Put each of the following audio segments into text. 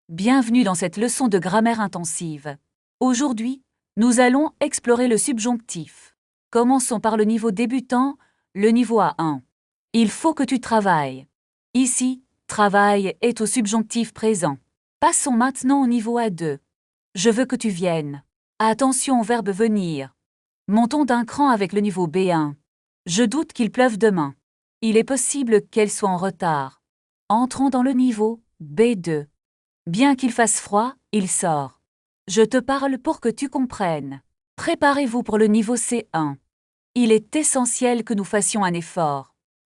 Bienvenue dans cette leçon de grammaire intensive. Aujourd'hui, nous allons explorer le subjonctif. Commençons par le niveau débutant, le niveau A1. Il faut que tu travailles. Ici, travail est au subjonctif présent. Passons maintenant au niveau A2. Je veux que tu viennes. Attention au verbe venir. Montons d'un cran avec le niveau B1. Je doute qu'il pleuve demain. Il est possible qu'elle soit en retard. Entrons dans le niveau B2. Bien qu'il fasse froid, il sort. Je te parle pour que tu comprennes. Préparez-vous pour le niveau C1. Il est essentiel que nous fassions un effort.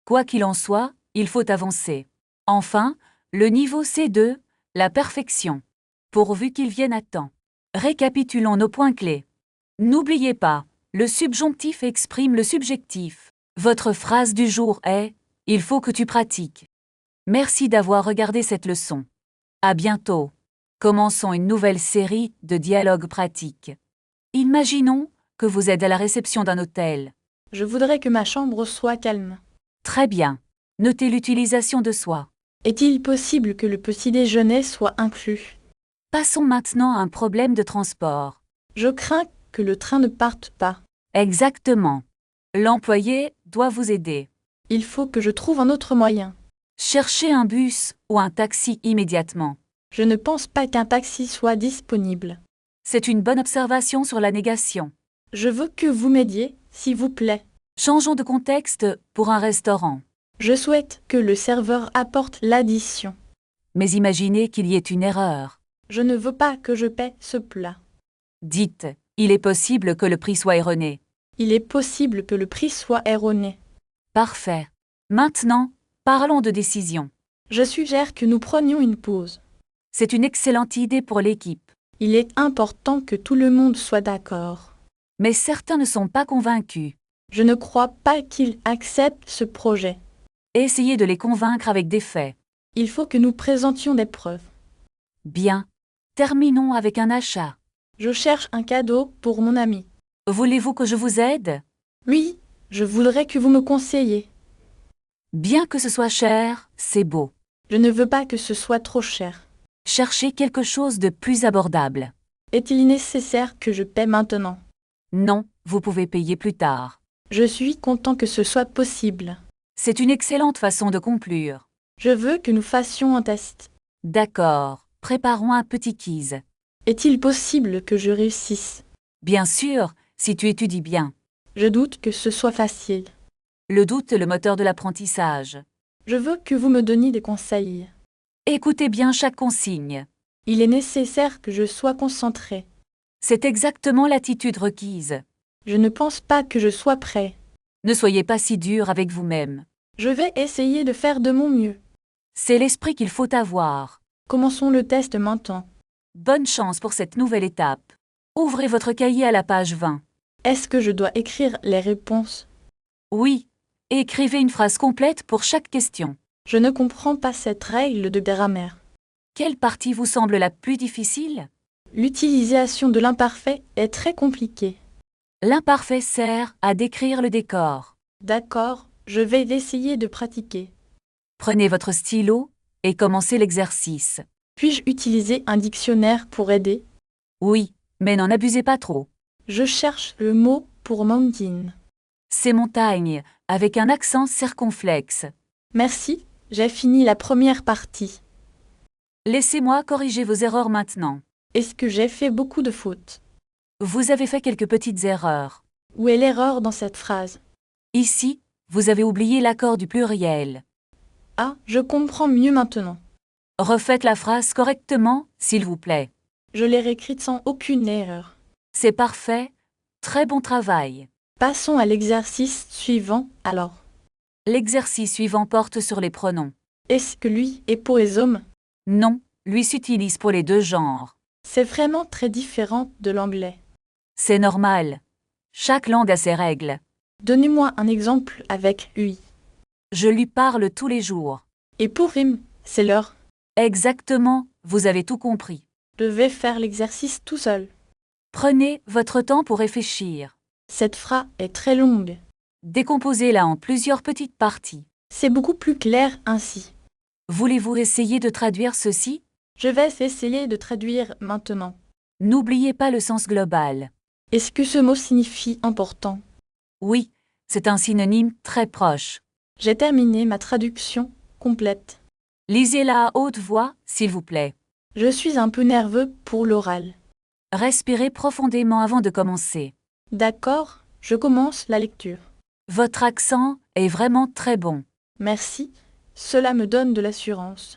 Quoi qu'il en soit, il faut avancer. Enfin, le niveau C2, la perfection. Pourvu qu'il vienne à temps. Récapitulons nos points clés. N'oubliez pas, le subjonctif exprime le subjectif. Votre phrase du jour est « Il faut que tu pratiques ». Merci d'avoir regardé cette leçon. À bientôt. Commençons une nouvelle série de dialogues pratiques. Imaginons que vous êtes à la réception d'un hôtel. Je voudrais que ma chambre soit calme. Très bien. Notez l'utilisation de soi. Est-il possible que le petit déjeuner soit inclus? Passons maintenant à un problème de transport. Je crains que le train ne parte pas. Exactement. L'employé doit vous aider. Il faut que je trouve un autre moyen. Cherchez un bus ou un taxi immédiatement. Je ne pense pas qu'un taxi soit disponible. C'est une bonne observation sur la négation. Je veux que vous m'aidiez, s'il vous plaît. Changeons de contexte pour un restaurant. Je souhaite que le serveur apporte l'addition. Mais imaginez qu'il y ait une erreur. Je ne veux pas que je paie ce plat. Dites, il est possible que le prix soit erroné. Il est possible que le prix soit erroné. Parfait. Maintenant, parlons de décision. Je suggère que nous prenions une pause. C'est une excellente idée pour l'équipe. Il est important que tout le monde soit d'accord. Mais certains ne sont pas convaincus. Je ne crois pas qu'ils acceptent ce projet. Essayez de les convaincre avec des faits. Il faut que nous présentions des preuves. Bien. Terminons avec un achat. Je cherche un cadeau pour mon ami. Voulez-vous que je vous aide? Oui, je voudrais que vous me conseilliez. Bien que ce soit cher, c'est beau. Je ne veux pas que ce soit trop cher. Cherchez quelque chose de plus abordable. Est-il nécessaire que je paie maintenant? Non, vous pouvez payer plus tard. Je suis content que ce soit possible. C'est une excellente façon de conclure. Je veux que nous fassions un test. D'accord, préparons un petit quiz. Est-il possible que je réussisse? Bien sûr, si tu étudies bien. Je doute que ce soit facile. Le doute est le moteur de l'apprentissage. Je veux que vous me donniez des conseils. Écoutez bien chaque consigne. Il est nécessaire que je sois concentré. C'est exactement l'attitude requise. Je ne pense pas que je sois prêt. Ne soyez pas si dur avec vous-même. Je vais essayer de faire de mon mieux. C'est l'esprit qu'il faut avoir. Commençons le test maintenant. Bonne chance pour cette nouvelle étape. Ouvrez votre cahier à la page 20. Est-ce que je dois écrire les réponses? Oui. Écrivez une phrase complète pour chaque question. Je ne comprends pas cette règle de grammaire. Quelle partie vous semble la plus difficile? L'utilisation de l'imparfait est très compliquée. L'imparfait sert à décrire le décor. D'accord, je vais essayer de pratiquer. Prenez votre stylo et commencez l'exercice. Puis-je utiliser un dictionnaire pour aider? Oui, mais n'en abusez pas trop. Je cherche le mot pour mountain. C'est montagne, avec un accent circonflexe. Merci, j'ai fini la première partie. Laissez-moi corriger vos erreurs maintenant. Est-ce que j'ai fait beaucoup de fautes? Vous avez fait quelques petites erreurs. Où est l'erreur dans cette phrase? Ici, vous avez oublié l'accord du pluriel. Ah, je comprends mieux maintenant. Refaites la phrase correctement, s'il vous plaît. Je l'ai réécrite sans aucune erreur. C'est parfait. Très bon travail. Passons à l'exercice suivant alors. L'exercice suivant porte sur les pronoms. Est-ce que lui est pour les hommes? Non, lui s'utilise pour les deux genres. C'est vraiment très différent de l'anglais. C'est normal. Chaque langue a ses règles. Donnez-moi un exemple avec lui. Je lui parle tous les jours. Et pour him, c'est l'heure. Exactement, vous avez tout compris. Je vais faire l'exercice tout seul. Prenez votre temps pour réfléchir. Cette phrase est très longue. Décomposez-la en plusieurs petites parties. C'est beaucoup plus clair ainsi. Voulez-vous essayer de traduire ceci? Je vais essayer de traduire maintenant. N'oubliez pas le sens global. Est-ce que ce mot signifie important? Oui, c'est un synonyme très proche. J'ai terminé ma traduction complète. Lisez-la à haute voix, s'il vous plaît. Je suis un peu nerveux pour l'oral. Respirez profondément avant de commencer. D'accord, je commence la lecture. Votre accent est vraiment très bon. Merci, cela me donne de l'assurance.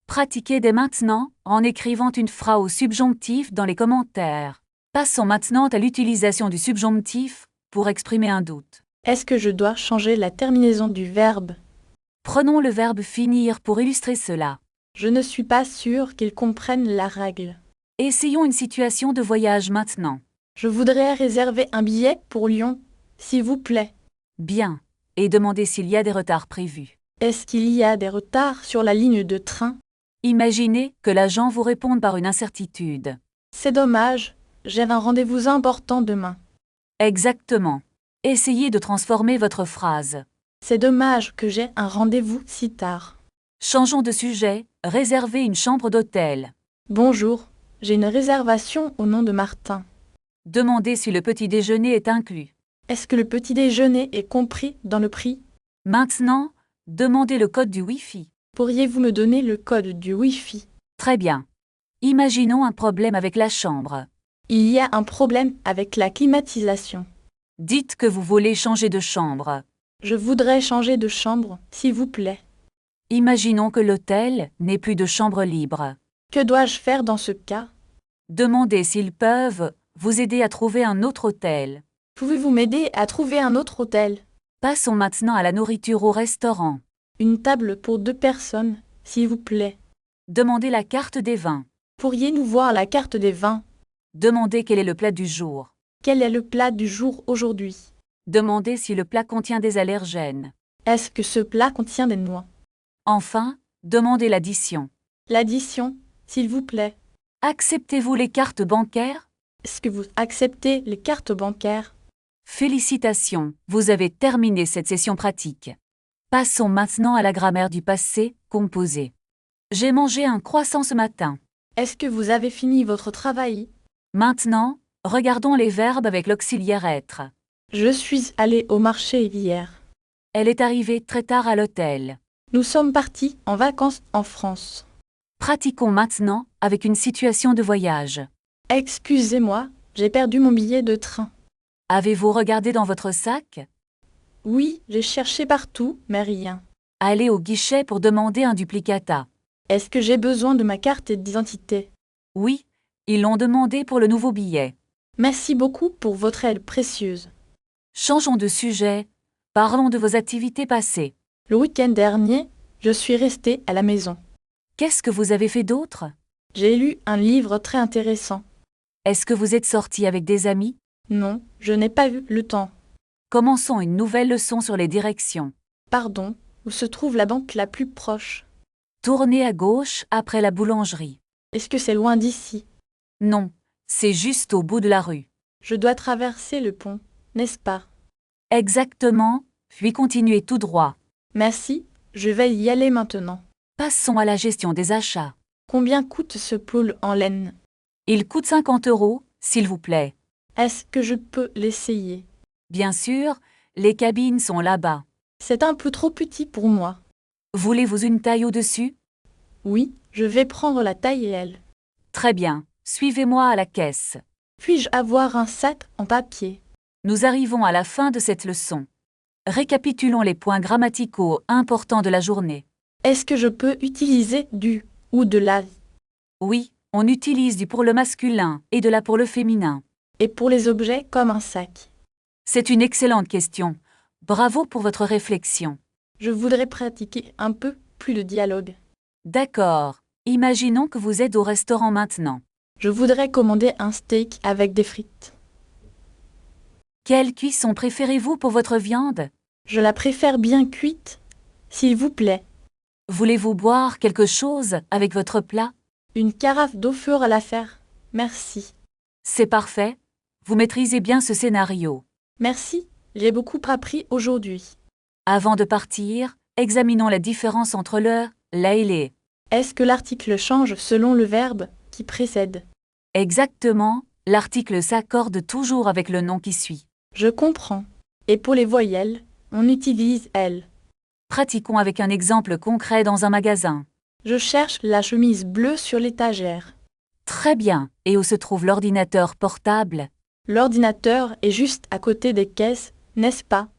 Pratiquez dès maintenant en écrivant une phrase au subjonctif dans les commentaires. Passons maintenant à l'utilisation du subjonctif pour exprimer un doute. Est-ce que je dois changer la terminaison du verbe? Prenons le verbe finir pour illustrer cela. Je ne suis pas sûre qu'ils comprennent la règle. Essayons une situation de voyage maintenant. Je voudrais réserver un billet pour Lyon, s'il vous plaît. Bien. Et demandez s'il y a des retards prévus. Est-ce qu'il y a des retards sur la ligne de train? Imaginez que l'agent vous réponde par une incertitude. C'est dommage, j'ai un rendez-vous important demain. Exactement. Essayez de transformer votre phrase. C'est dommage que j'ai un rendez-vous si tard. Changeons de sujet, réservez une chambre d'hôtel. Bonjour, j'ai une réservation au nom de Martin. Demandez si le petit déjeuner est inclus. Est-ce que le petit déjeuner est compris dans le prix? Maintenant, demandez le code du Wi-Fi. Pourriez-vous me donner le code du Wi-Fi? Très bien. Imaginons un problème avec la chambre. Il y a un problème avec la climatisation. Dites que vous voulez changer de chambre. Je voudrais changer de chambre, s'il vous plaît. Imaginons que l'hôtel n'ait plus de chambre libre. Que dois-je faire dans ce cas? Demandez s'ils peuvent vous aider à trouver un autre hôtel. Pouvez-vous m'aider à trouver un autre hôtel? Passons maintenant à la nourriture au restaurant. Une table pour 2 personnes, s'il vous plaît. Demandez la carte des vins. Pourriez-nous voir la carte des vins? Demandez quel est le plat du jour. Quel est le plat du jour aujourd'hui? Demandez si le plat contient des allergènes. Est-ce que ce plat contient des noix? Enfin, demandez l'addition. L'addition, s'il vous plaît. Acceptez-vous les cartes bancaires? Est-ce que vous acceptez les cartes bancaires? Félicitations, vous avez terminé cette session pratique. Passons maintenant à la grammaire du passé composé. J'ai mangé un croissant ce matin. Est-ce que vous avez fini votre travail? Maintenant, regardons les verbes avec l'auxiliaire être. Je suis allée au marché hier. Elle est arrivée très tard à l'hôtel. Nous sommes partis en vacances en France. Pratiquons maintenant avec une situation de voyage. Excusez-moi, j'ai perdu mon billet de train. Avez-vous regardé dans votre sac? Oui, j'ai cherché partout, mais rien. Allez au guichet pour demander un duplicata. Est-ce que j'ai besoin de ma carte d'identité? Oui, ils l'ont demandé pour le nouveau billet. Merci beaucoup pour votre aide précieuse. Changeons de sujet. Parlons de vos activités passées. Le week-end dernier, je suis restée à la maison. Qu'est-ce que vous avez fait d'autre? J'ai lu un livre très intéressant. Est-ce que vous êtes sorti avec des amis? Non, je n'ai pas eu le temps. Commençons une nouvelle leçon sur les directions. Pardon, où se trouve la banque la plus proche? Tournez à gauche après la boulangerie. Est-ce que c'est loin d'ici? Non, c'est juste au bout de la rue. Je dois traverser le pont, n'est-ce pas? Exactement, puis continuez tout droit. Merci, je vais y aller maintenant. Passons à la gestion des achats. Combien coûte ce pull en laine? Il coûte 50 €, s'il vous plaît. Est-ce que je peux l'essayer? Bien sûr, les cabines sont là-bas. C'est un peu trop petit pour moi. Voulez-vous une taille au-dessus? Oui, je vais prendre la taille L. Très bien, suivez-moi à la caisse. Puis-je avoir un sac en papier? Nous arrivons à la fin de cette leçon. Récapitulons les points grammaticaux importants de la journée. Est-ce que je peux utiliser du ou de la? Oui, on utilise du pour le masculin et de la pour le féminin. Et pour les objets comme un sac? C'est une excellente question. Bravo pour votre réflexion. Je voudrais pratiquer un peu plus de dialogue. D'accord. Imaginons que vous êtes au restaurant maintenant. Je voudrais commander un steak avec des frites. Quelle cuisson préférez-vous pour votre viande? Je la préfère bien cuite, s'il vous plaît. Voulez-vous boire quelque chose avec votre plat? Une carafe d'eau fera l'affaire. Merci. C'est parfait. Vous maîtrisez bien ce scénario. Merci, j'ai beaucoup appris aujourd'hui. Avant de partir, examinons la différence entre le, la et les. Est-ce que l'article change selon le verbe qui précède? Exactement, l'article s'accorde toujours avec le nom qui suit. Je comprends. Et pour les voyelles, on utilise elle. Pratiquons avec un exemple concret dans un magasin. Je cherche la chemise bleue sur l'étagère. Très bien, et où se trouve l'ordinateur portable? L'ordinateur est juste à côté des caisses, n'est-ce pas?